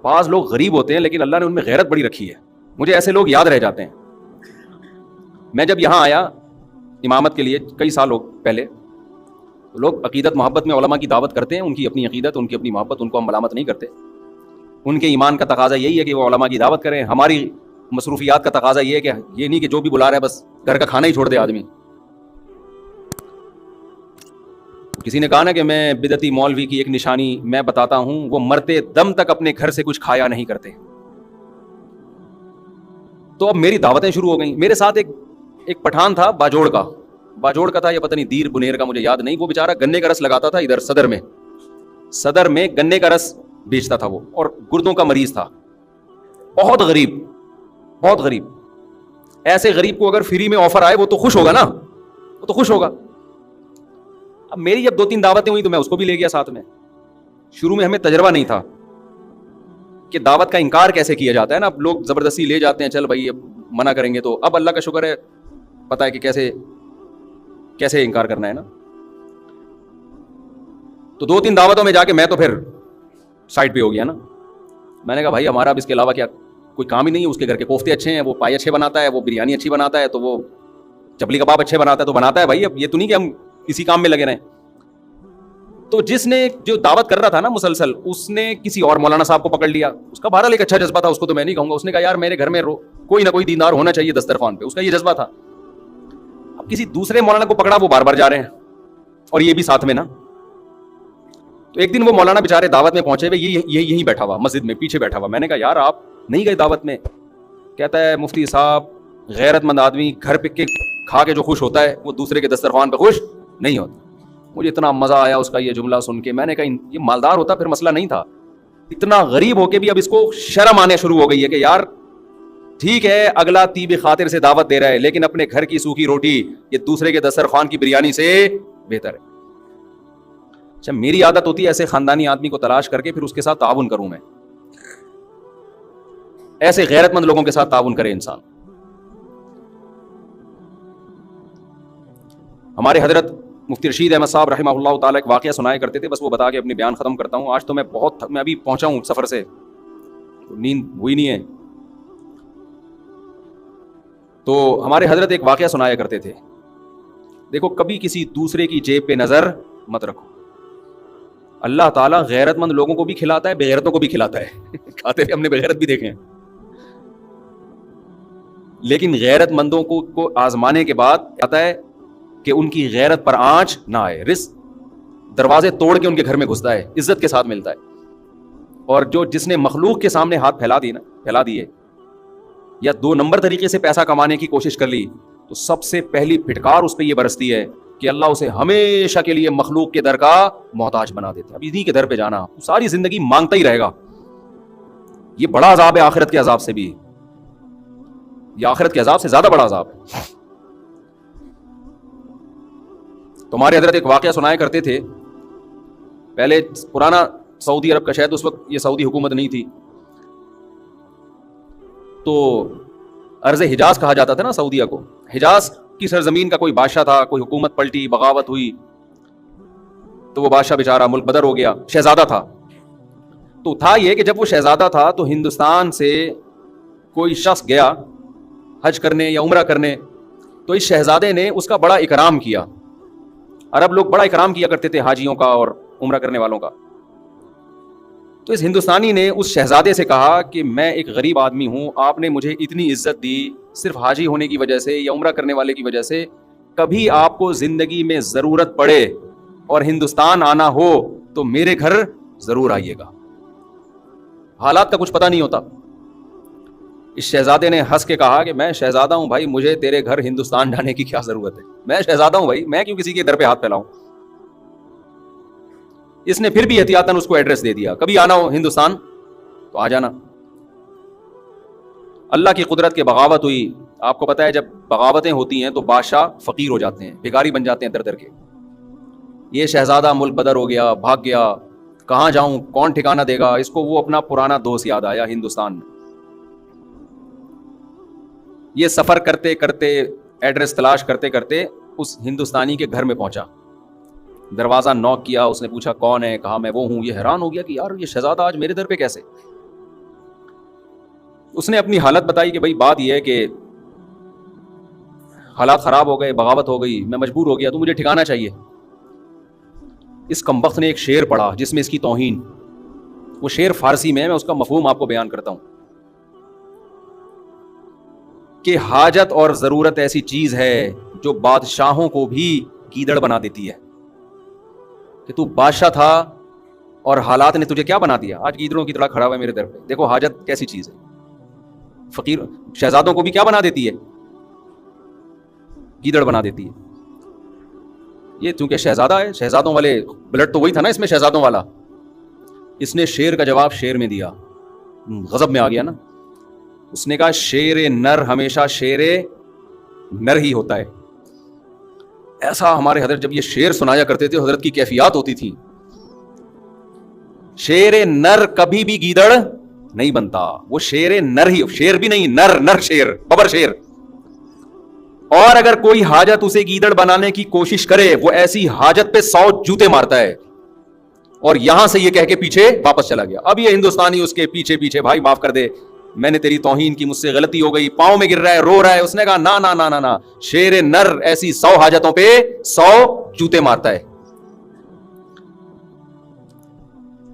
بعض لوگ غریب ہوتے ہیں لیکن اللہ نے ان میں غیرت بڑی رکھی ہے. مجھے ایسے لوگ یاد رہ جاتے ہیں. میں جب یہاں آیا امامت کے لیے کئی سال پہلے، لوگ عقیدت محبت میں علماء کی دعوت کرتے ہیں، ان کی اپنی عقیدت، ان کی اپنی محبت، ان کو ہم ملامت نہیں کرتے. ان کے ایمان کا تقاضا یہی ہے کہ وہ علماء کی دعوت کریں. ہماری مصروفیات کا تقاضا یہ ہے کہ یہ نہیں کہ جو بھی بلا رہا ہے بس گھر کا کھانا ہی چھوڑ دے آدمی. کسی نے کہا نا کہ میں بدعتی مولوی کی ایک نشانی میں بتاتا ہوں، وہ مرتے دم تک اپنے گھر سے کچھ کھایا نہیں کرتے. تو اب میری دعوتیں شروع ہو گئیں. میرے ساتھ ایک پٹھان تھا باجوڑ کا تھا یا پتہ نہیں دیر بنیر کا، مجھے یاد نہیں. وہ بیچارہ گنے کا رس لگاتا تھا ادھر صدر میں گنے کا رس بیچتا تھا وہ، اور گردوں کا مریض تھا. بہت غریب. ایسے غریب کو اگر فری میں آفر آئے وہ تو خوش ہوگا نا، وہ تو خوش ہوگا. اب میری جب 2-3 دعوتیں ہوئی تو میں اس کو بھی لے گیا ساتھ میں. شروع میں ہمیں تجربہ نہیں تھا کہ دعوت کا انکار کیسے کیا جاتا ہے نا. اب لوگ زبردستی لے جاتے ہیں، چل بھائی اب منع کریں گے. تو اب اللہ کا شکر ہے پتہ ہے کہ کیسے انکار کرنا ہے نا. تو 2-3 دعوتوں میں جا کے میں تو پھر سائڈ پہ ہو گیا نا. میں نے کہا بھائی ہمارا اب اس کے علاوہ کیا کوئی کام ہی نہیں ہے. اس کے گھر کے کوفتے اچھے ہیں، وہ پائے اچھے بناتا ہے، وہ بریانی اچھی بناتا ہے، تو وہ چپلی کباب اچھے بناتا ہے تو بناتا ہے. بھائی اب یہ تو نہیں کہ ہم اسی کام میں لگے رہیں. تو جس نے جو دعوت کر رہا تھا نا مسلسل، اس نے کسی اور مولانا صاحب کو پکڑ لیا. اس کا بہرحال ایک اچھا جذبہ تھا، اس کو تو میں نہیں کہوں گا. اس نے کہا یار میرے گھر میں کوئی نہ کوئی دیندار ہونا چاہیے دسترخوان پہ. اس کا یہ جذبہ تھا. اب کسی دوسرے مولانا کو پکڑا، وہ بار بار جا رہے ہیں اور یہ بھی ساتھ میں نا. تو ایک دن وہ مولانا بیچارے دعوت میں پہنچے ہوئے، یہیں بیٹھا ہوا مسجد میں پیچھے بیٹھا ہوا. میں نے کہا یار آپ نہیں گئے دعوت میں؟ کہتا ہے مفتی صاحب غیرت مند آدمی گھر پہ کے کھا کے جو خوش ہوتا ہے وہ دوسرے کے دسترخوان پہ خوش نہیں ہوتا. مجھے اتنا مزہ آیا اس کا یہ جملہ سن کے. میں نے کہا یہ مالدار ہوتا پھر مسئلہ نہیں تھا. اتنا غریب ہو کے بھی اب اس کو شرم آنے شروع ہو گئی ہے کہ یار ٹھیک ہے اگلا طیب خاطر سے دعوت دے رہا ہے لیکن اپنے گھر کی سوکھی روٹی یہ دوسرے کے دسترخوان کی بریانی سے بہتر ہے. اچھا میری عادت ہوتی ہے ایسے خاندانی آدمی کو تلاش کر کے پھر اس کے ساتھ تعاون کروں. میں ایسے غیرت مند لوگوں کے ساتھ تعاون کرے انسان. ہمارے حضرت مفتی رشید احمد صاحب رحمہ اللہ تعالیٰ ایک واقعہ سنایا کرتے تھے. بس وہ بتا کے اپنی بیان ختم کرتا ہوں. آج تو میں ابھی پہنچا ہوں سفر سے، نیند ہوئی نہیں ہے. تو ہمارے حضرت ایک واقعہ سنایا کرتے تھے. دیکھو کبھی کسی دوسرے کی جیب پہ نظر مت رکھو. اللہ تعالیٰ غیرت مند لوگوں کو بھی کھلاتا ہے، بغیرتوں کو بھی کھلاتا ہے. کھاتے ہوئے ہم نے بغیرت بھی دیکھے ہیں. لیکن غیرت مندوں کو آزمانے کے بعد آتا ہے کہ ان کی غیرت پر آنچ نہ آئے. رزق دروازے توڑ کے ان کے گھر میں گھستا ہے، عزت کے ساتھ ملتا ہے. اور جس نے مخلوق کے سامنے ہاتھ پھیلا دیے یا 2 نمبر طریقے سے پیسہ کمانے کی کوشش کر لی تو سب سے پہلی پھٹکار اس پہ یہ برستی ہے کہ اللہ اسے ہمیشہ کے لیے مخلوق کے در کا محتاج بنا دیتے. اب انہیں کے در پہ جانا ساری زندگی مانگتا ہی رہے گا. یہ بڑا عذاب ہے آخرت کے عذاب سے بھی. یہ آخرت کے عذاب سے زیادہ بڑا عذاب ہے. تمہارے حضرت ایک واقعہ سنایا کرتے تھے. پہلے پرانا سعودی عرب کا، شاید اس وقت یہ سعودی حکومت نہیں تھی، تو ارض حجاز کہا جاتا تھا نا سعودیہ کو. حجاز کی سرزمین کا کوئی بادشاہ تھا، کوئی حکومت پلٹی، بغاوت ہوئی تو وہ بادشاہ بیچارہ ملک بدر ہو گیا. شہزادہ تھا. تو تھا یہ کہ جب وہ شہزادہ تھا تو ہندوستان سے کوئی شخص گیا حج کرنے یا عمرہ کرنے، تو اس شہزادے نے اس کا بڑا اکرام کیا. عرب لوگ بڑا اکرام کیا کرتے تھے حاجیوں کا اور عمرہ کرنے والوں کا. تو اس ہندوستانی نے اس شہزادے سے کہا کہ میں ایک غریب آدمی ہوں، آپ نے مجھے اتنی عزت دی صرف حاجی ہونے کی وجہ سے یا عمرہ کرنے والے کی وجہ سے. کبھی آپ کو زندگی میں ضرورت پڑے اور ہندوستان آنا ہو تو میرے گھر ضرور آئیے گا. حالات کا کچھ پتہ نہیں ہوتا. اس شہزادے نے ہنس کے کہا کہ میں شہزادہ ہوں بھائی، مجھے تیرے گھر ہندوستان جانے کی کیا ضرورت ہے. میں شہزادہ ہوں بھائی، میں کیوں کسی کے در پہ ہاتھ پھیلاؤں. اس نے پھر بھی احتیاطاً اس کو ایڈریس دے دیا، کبھی آنا ہو ہندوستان تو آ جانا. اللہ کی قدرت کے بغاوت ہوئی. آپ کو پتہ ہے جب بغاوتیں ہوتی ہیں تو بادشاہ فقیر ہو جاتے ہیں، بھکاری بن جاتے ہیں در در کے. یہ شہزادہ ملک بدر ہو گیا، بھاگ گیا. کہاں جاؤں، کون ٹھکانہ دے گا اس کو. وہ اپنا پرانا دوست یاد آیا ہندوستان میں. یہ سفر کرتے کرتے، ایڈریس تلاش کرتے کرتے اس ہندوستانی کے گھر میں پہنچا. دروازہ نوک کیا. اس نے پوچھا کون ہے، کہا میں وہ ہوں. یہ حیران ہو گیا کہ یار یہ شہزادہ آج میرے در پہ کیسے. اس نے اپنی حالت بتائی کہ بھائی بات یہ ہے کہ حالات خراب ہو گئے, بغاوت ہو گئی, میں مجبور ہو گیا, تو مجھے ٹھکانا چاہیے. اس کمبخت نے ایک شعر پڑھا جس میں اس کی توہین, وہ شعر فارسی میں ہے, میں اس کا مفہوم آپ کو بیان کرتا ہوں کہ حاجت اور ضرورت ایسی چیز ہے جو بادشاہوں کو بھی گیدڑ بنا دیتی ہے. کہ تو بادشاہ تھا اور حالات نے تجھے کیا بنا دیا, آج گیدڑوں کی طرح کھڑا ہوا ہے میرے در پہ. دیکھو حاجت کیسی چیز ہے, فقیر شہزادوں کو بھی کیا بنا دیتی ہے, گیدڑ بنا دیتی ہے. یہ چونکہ شہزادہ ہے, شہزادوں والے بلڈ تو وہی تھا نا اس میں, شہزادوں والا. اس نے شیر کا جواب شیر میں دیا, غضب میں آ گیا نا. اس نے کہا شیر نر ہمیشہ شیر نر ہی ہوتا ہے. ایسا ہمارے حضرت جب یہ شعر سنایا کرتے تھے, حضرت کی کیفیات ہوتی تھی. شیر نر کبھی بھی گیدڑ نہیں بنتا, وہ شیر نر ہی, شیر بھی نہیں, نر نر شیر, ببر شیر. اور اگر کوئی حاجت اسے گیدڑ بنانے کی کوشش کرے, وہ ایسی حاجت پہ 100 جوتے مارتا ہے. اور یہاں سے یہ کہہ کے پیچھے واپس چلا گیا. اب یہ ہندوستانی اس کے پیچھے پیچھے, بھائی معاف کر دے, میں نے تیری توہین کی, مجھ سے غلطی ہو گئی, پاؤں میں گر رہا ہے, رو رہا ہے. اس نے کہا نا نا نا نا نا, شیر نر ایسی 100 حاجتوں پہ 100 جوتے مارتا ہے.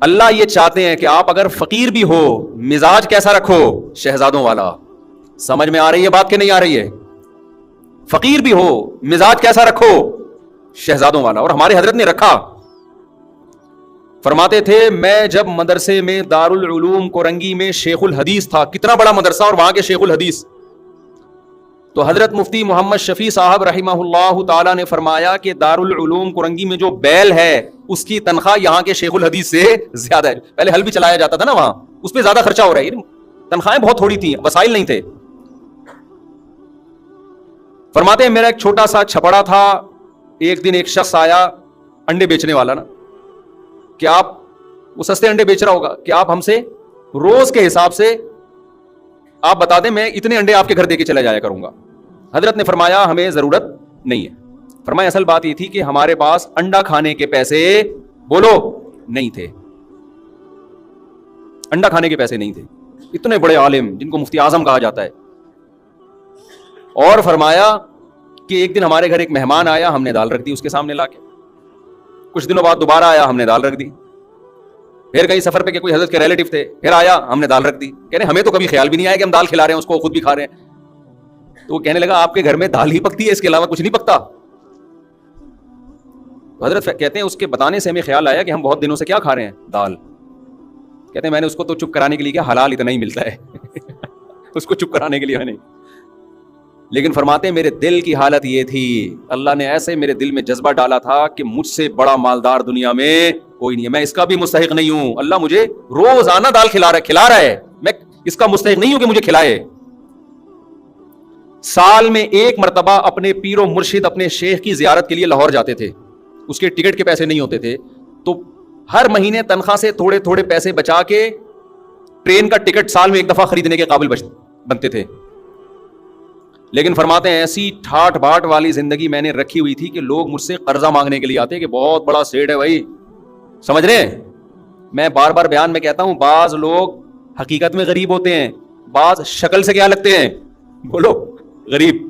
اللہ یہ چاہتے ہیں کہ آپ اگر فقیر بھی ہو, مزاج کیسا رکھو, شہزادوں والا. سمجھ میں آ رہی ہے بات کہ نہیں آ رہی ہے؟ فقیر بھی ہو, مزاج کیسا رکھو, شہزادوں والا. اور ہمارے حضرت نے رکھا. فرماتے تھے میں جب مدرسے میں دارالعلوم کورنگی میں شیخ الحدیث تھا, کتنا بڑا مدرسہ اور وہاں کے شیخ الحدیث, تو حضرت مفتی محمد شفیع صاحب رحمہ اللہ تعالی نے فرمایا کہ دارالعلوم کورنگی میں جو بیل ہے اس کی تنخواہ یہاں کے شیخ الحدیث سے زیادہ ہے. پہلے حل بھی چلایا جاتا تھا نا وہاں, اس پہ زیادہ خرچہ ہو رہا ہے, تنخواہیں بہت تھوڑی تھیں, وسائل نہیں تھے. فرماتے ہیں میرا ایک چھوٹا سا چھپڑا تھا. ایک دن ایک شخص آیا, انڈے بیچنے والا نا, کہ آپ, وہ سستے انڈے بیچ رہا ہوگا, کہ آپ ہم سے روز کے حساب سے آپ بتا دیں, میں اتنے انڈے آپ کے گھر دے کے چلا جایا کروں گا. حضرت نے فرمایا ہمیں ضرورت نہیں ہے. فرمایا اصل بات یہ تھی کہ ہمارے پاس انڈا کھانے کے پیسے, بولو, نہیں تھے. انڈا کھانے کے پیسے نہیں تھے. اتنے بڑے عالم جن کو مفتی اعظم کہا جاتا ہے. اور فرمایا کہ ایک دن ہمارے گھر ایک مہمان آیا, ہم نے دال رکھ دی اس کے سامنے لا کے. کچھ دنوں بعد دوبارہ آیا, ہم نے دال رکھ دی. پھر کہیں سفر پہ کہ کوئی حضرت کے ریلیٹو تھے, پھر آیا, ہم نے دال رکھ دی. کہہ رہے ہمیں تو کبھی خیال بھی نہیں آیا کہ ہم دال کھلا رہے ہیں اس کو, خود بھی کھا رہے ہیں. تو وہ کہنے لگا آپ کے گھر میں دال ہی پکتی ہے, اس کے علاوہ کچھ نہیں پکتا. تو حضرت کہتے ہیں اس کے بتانے سے ہمیں خیال آیا کہ ہم بہت دنوں سے کیا کھا رہے ہیں, دال. کہتے ہیں میں نے اس کو تو چپ کرانے کے لیے کیا, حلال اتنا ہی ملتا ہے اس کو چپ کرانے کے لیے نہیں. لیکن فرماتے ہیں میرے دل کی حالت یہ تھی, اللہ نے ایسے میرے دل میں جذبہ ڈالا تھا کہ مجھ سے بڑا مالدار دنیا میں کوئی نہیں ہے, میں اس کا بھی مستحق نہیں ہوں. اللہ مجھے روزانہ دال کھلا رہا ہے, میں اس کا مستحق نہیں ہوں کہ مجھے کھلائے. سال میں ایک مرتبہ اپنے پیر و مرشد, اپنے شیخ کی زیارت کے لیے لاہور جاتے تھے. اس کے ٹکٹ کے پیسے نہیں ہوتے تھے, تو ہر مہینے تنخواہ سے تھوڑے تھوڑے پیسے بچا کے ٹرین کا ٹکٹ سال میں ایک دفعہ خریدنے کے قابل بنتے تھے. لیکن فرماتے ہیں ایسی ٹھاٹ باٹ والی زندگی میں نے رکھی ہوئی تھی کہ لوگ مجھ سے قرضہ مانگنے کے لیے آتے کہ بہت بڑا سیٹ ہے بھائی, سمجھ رہے ہیں. میں بار بار بیان میں کہتا ہوں, بعض لوگ حقیقت میں غریب ہوتے ہیں, بعض شکل سے کیا لگتے ہیں, بولو, غریب.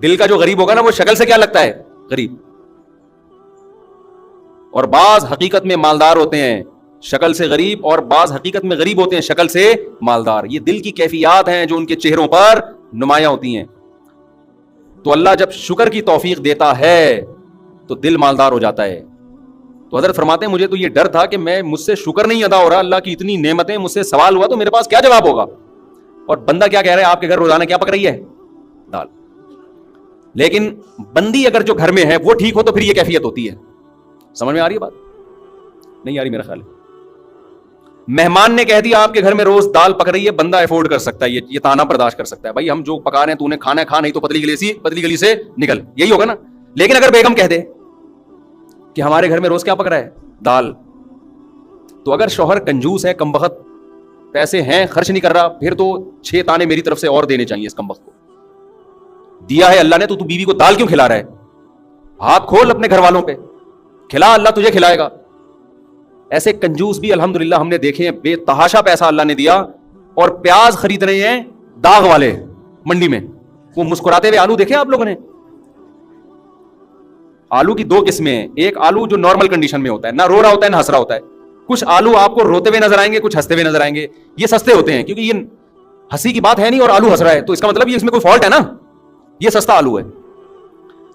دل کا جو غریب ہوگا نا وہ شکل سے کیا لگتا ہے, غریب. اور بعض حقیقت میں مالدار ہوتے ہیں, شکل سے غریب, اور بعض حقیقت میں غریب ہوتے ہیں, شکل سے مالدار. یہ دل کی کیفیات ہیں جو ان کے چہروں پر نمایاں ہوتی ہیں. تو اللہ جب شکر کی توفیق دیتا ہے تو دل مالدار ہو جاتا ہے. تو حضرت فرماتے ہیں مجھے تو یہ ڈر تھا کہ میں, مجھ سے شکر نہیں ادا ہو رہا, اللہ کی اتنی نعمتیں, مجھ سے سوال ہوا تو میرے پاس کیا جواب ہوگا. اور بندہ کیا کہہ رہا ہے, آپ کے گھر روزانہ کیا پک رہی ہے, دال. لیکن بندی اگر جو گھر میں ہے وہ ٹھیک ہو تو پھر یہ کیفیت ہوتی ہے. سمجھ میں آ رہی ہے بات, نہیں آ رہی میرا خیال ہے. مہمان نے کہہ دیا آپ کے گھر میں روز دال پک رہی ہے, بندہ افورڈ کر سکتا ہے, یہ تانا برداشت کر سکتا ہے, بھائی ہم جو پکا رہے ہیں تو نے کھانا ہے, کھا, نہیں تو پتلی گلی سے نکل, یہی ہوگا نا. لیکن اگر بیگم کہہ دے کہ ہمارے گھر میں روز کیا پک رہا ہے, دال, تو اگر شوہر کنجوس ہے, کمبخت, پیسے ہیں خرچ نہیں کر رہا, پھر تو 6 تانے میری طرف سے اور دینے چاہیے. اس کمبخت کو دیا ہے اللہ نے, تو بیوی کو دال کیوں کھلا رہا ہے, ہاتھ کھول اپنے گھر والوں پہ, کھلا, اللہ تجھے کھلائے گا. ایسے کنجوس بھی الحمدللہ ہم نے دیکھے ہیں, بے تحاشا پیسہ اللہ نے دیا, اور پیاز خرید رہے ہیں داغ والے منڈی میں. وہ مسکراتے ہوئے آلو دیکھے آپ لوگوں نے؟ آلو کی دو قسمیں ہیں. ایک آلو جو نارمل کنڈیشن میں ہوتا ہے, نہ رو رہا ہوتا ہے نہ ہنس رہا ہوتا ہے. کچھ آلو آپ کو روتے ہوئے نظر آئیں گے, کچھ ہنستے ہوئے نظر آئیں گے. یہ سستے ہوتے ہیں کیونکہ یہ ہنسی کی بات ہے نہیں اور آلو ہنس رہا ہے, تو اس کا مطلب یہ اس میں کوئی فالٹ ہے نا, یہ سستا آلو ہے.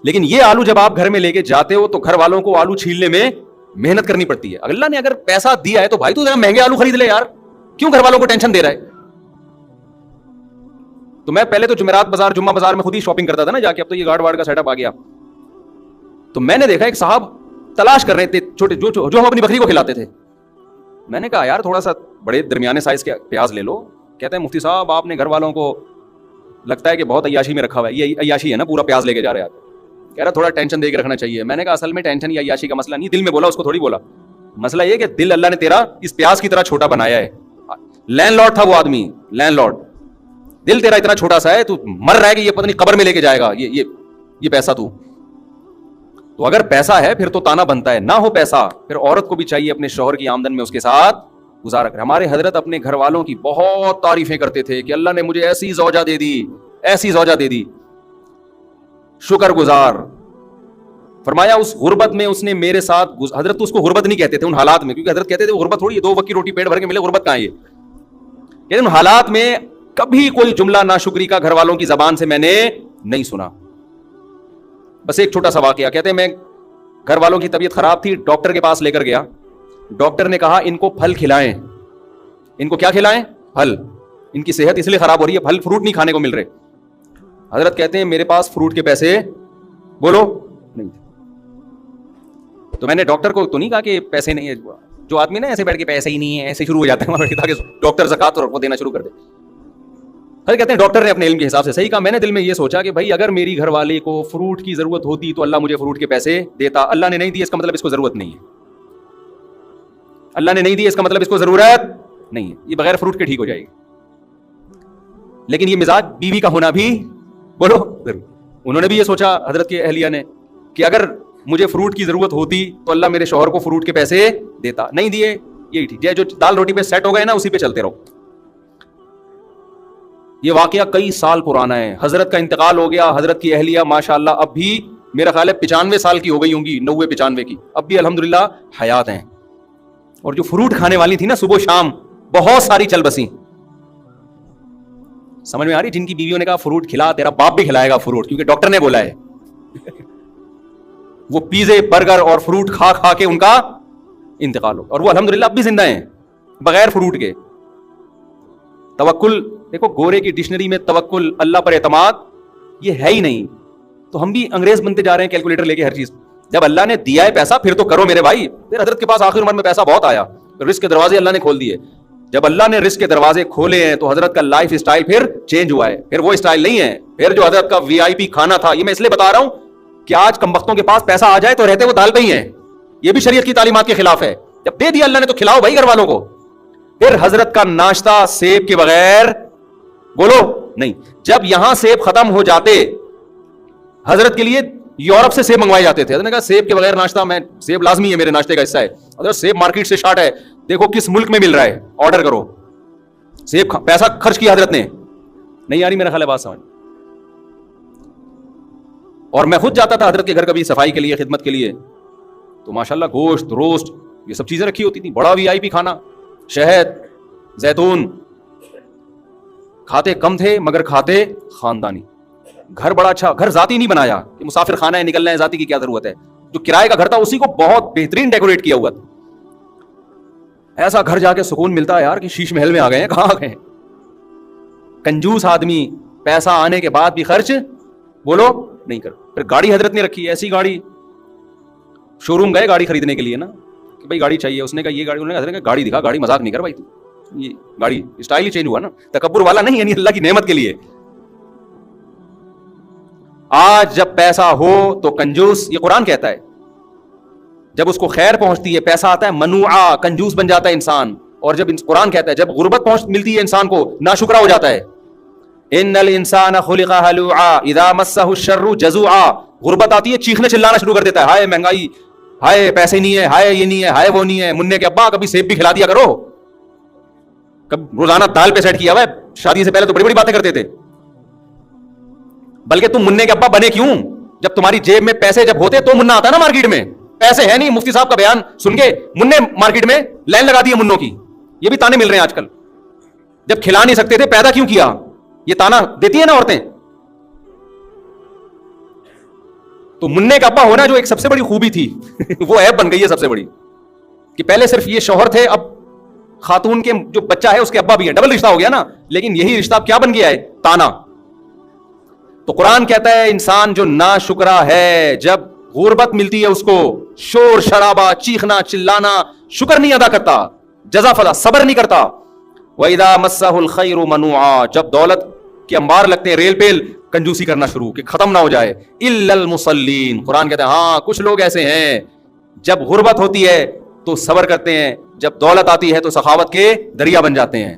لیکن یہ آلو جب آپ گھر میں لے کے جاتے ہو تو گھر والوں کو آلو چھیلنے میں محنت کرنی پڑتی ہے. اللہ نے اگر پیسہ دیا ہے تو بھائی تو ذرا مہنگے آلو خرید لے یار, کیوں گھر والوں کو ٹینشن دے رہا ہے؟ تو میں پہلے تو جمعرات بازار, جمعہ بازار میں خود ہی شاپنگ کرتا تھا نا جا کے, اب تو یہ گارڈ وارڈ کا سیٹ اپ آ گیا. تو میں نے دیکھا ایک صاحب تلاش کر رہے تھے چھوٹے جو ہم اپنی بکری کو کھلاتے تھے. میں نے کہا یار تھوڑا سا بڑے درمیانے سائز کے پیاز لے لو. کہتے ہیں مفتی صاحب آپ نے گھر والوں کو لگتا ہے کہ بہت عیاشی میں رکھا ہوا ہے. یہ عیاشی ہے نا, پورا پیاز لے کے جا رہے ہیں. کہہ رہا تھوڑا ٹینشن دے کے رکھنا چاہیے. میں نے کہا اصل میں ٹینشن یا عیاشی کا مسئلہ نہیں, دل میں بولا, اس کو تھوڑی بولا. مسئلہ یہ کہ دل اللہ نے تیرا اس پیاز کی طرح چھوٹا بنایا ہے. لینڈ لارڈ تھا وہ آدمی, لینڈ لارڈ. دل تیرا اتنا چھوٹا سا ہے, تو مر رہا ہے کہ یہ پتہ نہیں قبر میں لے کے جائے گا یہ پیسہ. تو اگر پیسہ ہے پھر تو تانا بنتا ہے, نہ ہو پیسہ پھر عورت کو بھی چاہیے اپنے شوہر کی آمدن میں اس کے ساتھ گزارا کرے. ہمارے حضرت اپنے گھر والوں کی بہت تعریفیں کرتے تھے کہ اللہ نے مجھے ایسی زوجہ دے دی, ایسی زوجہ دے دی, شکر گزار. فرمایا اس غربت میں اس نے میرے ساتھ, حضرت تو اس کو غربت نہیں کہتے تھے ان حالات میں, کیونکہ حضرت کہتے تھے غربت تھوڑی ہے, 2 وقت کی روٹی پیٹ بھر کے ملے, غربت کہاں ہے یہ. لیکن ان حالات میں کبھی کوئی جملہ ناشکری کا گھر والوں کی زبان سے میں نے نہیں سنا. بس ایک چھوٹا سا واقعہ. کہتے ہیں میں گھر والوں کی طبیعت خراب تھی, ڈاکٹر کے پاس لے کر گیا. ڈاکٹر نے کہا ان کو پھل کھلائیں. ان کو کیا کھلائیں؟ پھل. ان کی صحت اس لیے خراب ہو رہی ہے, پھل فروٹ نہیں کھانے کو مل رہے. حضرت کہتے ہیں میرے پاس فروٹ کے پیسے بولو نہیں. تو میں نے ڈاکٹر کو تو نہیں کہا کہ پیسے نہیں ہے. جو آدمی نا ایسے بیٹھ کے پیسے ہی نہیں ہے ایسے شروع ہو جاتا ہے تاکہ ڈاکٹر زکات اور دینا شروع کر دے. حضرت کہتے ہیں ڈاکٹر نے اپنے علم کے حساب سے صحیح کہا. میں نے دل میں یہ سوچا کہ بھائی اگر میری گھر والے کو فروٹ کی ضرورت ہوتی تو اللہ مجھے فروٹ کے پیسے دیتا. اللہ نے نہیں دی, اس کا مطلب اس کو ضرورت نہیں ہے. اللہ نے نہیں دی, اس کا مطلب اس کو ضرورت نہیں ہے. یہ بغیر فروٹ کے ٹھیک ہو جائے گی. لیکن یہ مزاج بیوی کا ہونا بھی بولو ضرور. انہوں نے بھی یہ سوچا حضرت کے اہلیہ نے کہ اگر مجھے فروٹ کی ضرورت ہوتی تو اللہ میرے شوہر کو فروٹ کے پیسے دیتا. نہیں دیے, یہی ٹھیک ہے. جو دال روٹی پہ سیٹ ہو گئے نا اسی پہ چلتے رہو. یہ واقعہ کئی سال پرانا ہے. حضرت کا انتقال ہو گیا. حضرت کی اہلیہ ماشاءاللہ اب بھی میرا خیال ہے 95 سال کی ہو گئی ہوں گی, 90-95 کی, اب بھی الحمدللہ حیات ہیں. اور جو فروٹ کھانے والی تھی نا صبح شام بہت ساری چل بسیں. سمجھ میں آ رہی؟ جن کی بیویوں نے کہا فروٹ کھلا, تیرا باپ بھی کھلائے گا فروٹ کیونکہ ڈاکٹر نے بولا ہے. وہ پیزے برگر اور فروٹ کھا کھا کے ان کا انتقال ہو, اور وہ الحمدللہ اب بھی زندہ ہیں بغیر فروٹ کے. توکل دیکھو, گورے کی ڈکشنری میں توکل, اللہ پر اعتماد, یہ ہے ہی نہیں. تو ہم بھی انگریز بنتے جا رہے ہیں کیلکولیٹر لے کے ہر چیز. جب اللہ نے دیا ہے پیسہ پھر تو کرو میرے بھائی. پھر حضرت کے پاس آخر عمر میں پیسہ بہت آیا, رزق کے دروازے اللہ نے کھول دیے. جب اللہ نے رزق کے دروازے کھولے ہیں تو حضرت کا لائف اسٹائل پھر چینج ہوا ہے. پھر وہ اسٹائل نہیں ہے پھر جو حضرت کا VIP کھانا تھا. یہ میں اس لیے بتا رہا ہوں کہ آج کم وقتوں کے پاس پیسہ آ جائے تو رہتے وہ دال پہ ہی ہیں. یہ بھی شریعت کی تعلیمات کے خلاف ہے. جب دے دیا اللہ نے تو کھلاؤ بھائی گھر والوں کو. پھر حضرت کا ناشتہ سیب کے بغیر بولو نہیں. جب یہاں سیب ختم ہو جاتے حضرت کے لیے یورپ سے سیب منگوائے جاتے تھے. حضرت نے کہا سیب کے بغیر ناشتہ, میں سیب لازمی ہے میرے ناشتے کا حصہ ہے. حضرت سیب مارکیٹ سے شارٹ ہے, دیکھو کس ملک میں مل رہا ہے, آرڈر کرو. سیب پیسہ خرچ کیا حضرت نے. نہیں آ رہی میرا خیال ہے بات سمجھ. اور میں خود جاتا تھا حضرت کے گھر کبھی صفائی کے لیے, خدمت کے لیے, تو ماشاءاللہ گوشت روسٹ یہ سب چیزیں رکھی ہوتی تھی. بڑا VIP کھانا, شہد زیتون. کھاتے کم تھے مگر کھاتے خاندانی. گھر بڑا اچھا, گھر ذاتی نہیں بنایا کہ مسافر خانہ ہے نکلنا ہے, ذاتی کی کیا ضرورت ہے. جو کرائے کا گھر تھا اسی کو بہت بہترین ڈیکوریٹ کیا ہوا تھا. ایسا گھر جا کے سکون ملتا ہے یار کہ شیش محل میں آ گئے ہیں. کہاں آ گئے ہیں؟ کنجوس آدمی پیسہ آنے کے بعد بھی خرچ بولو نہیں کر. پھر گاڑی حضرت نے رکھی, ایسی گاڑی, شو روم گئے گاڑی خریدنے کے لیے نا کہ بھائی گاڑی چاہیے. اس نے کہا یہ گاڑی, انہوں نے حضرت نے کہا گاڑی دکھا. گاڑی مذاق نہیں کر بھائی, تو یہ گاڑی اسٹائل ہی چینج ہوا نا, تکبر والا نہیں, یعنی اللہ کی نعمت کے لیے. آج جب پیسہ ہو تو کنجوس, یہ قرآن کہتا ہے, جب اس کو خیر پہنچتی ہے پیسہ آتا ہے منوعا, کنجوس بن جاتا ہے انسان. اور جب قرآن کہتا ہے جب غربت ملتی ہے انسان کو ناشکرا ہو جاتا ہے. ان الانسان خلق ہلوعا اذا مسہ الشر جزوعا. غربت آتی ہے چیخنے چلانا شروع کر دیتا ہے, ہائے مہنگائی, ہائے پیسے نہیں ہے, ہائے یہ نہیں ہے, ہائے وہ نہیں ہے. منع کے ابا کبھی سیب بھی کھلا دیا کرو, کب روزانہ دال پہ سیٹ کیا ہوا ہے, شادی سے پہلے تو بڑی بڑی باتیں کرتے تھے. بلکہ تم منع کے ابا بنے کیوں؟ جب تمہاری جیب میں پیسے جب ہوتے تو منع آتا نا مارکیٹ میں. پیسے ہے نہیں, مفتی صاحب کا بیان سن کے منع مارکیٹ میں لائن لگا دی ہے منوں کی. یہ بھی تانے مل رہے ہیں آج کل. جب کھلا نہیں سکتے تھے پیدا کیوں کیا, یہ تانا دیتی ہے نا عورتیں. تو منع کا ابا ہونا جو ایک سب سے بڑی خوبی تھی وہ عیب بن گئی ہے سب سے بڑی, کہ پہلے صرف یہ شوہر تھے, اب خاتون کے جو بچہ ہے اس کے ابا بھی ہیں, ڈبل رشتہ ہو گیا نا. لیکن یہی رشتہ اب کیا بن گیا ہے؟ تانا. تو قرآن کہتا ہے انسان جو ناشکرا ہے, جب غربت ملتی ہے اس کو, شور شرابہ, چیخنا چلانا, شکر نہیں ادا کرتا, جزا فضا صبر نہیں کرتا. وَإِذَا مَسَّهُ الْخَيْرُ مَنُوعًا, جب دولت کے انبار لگتے ہیں ریل پیل, کنجوسی کرنا شروع کہ ختم نہ ہو جائے. إِلَّا الْمُصَلِّينَ, قرآن کہتا ہے ہاں کچھ لوگ ایسے ہیں جب غربت ہوتی ہے تو صبر کرتے ہیں, جب دولت آتی ہے تو سخاوت کے دریا بن جاتے ہیں.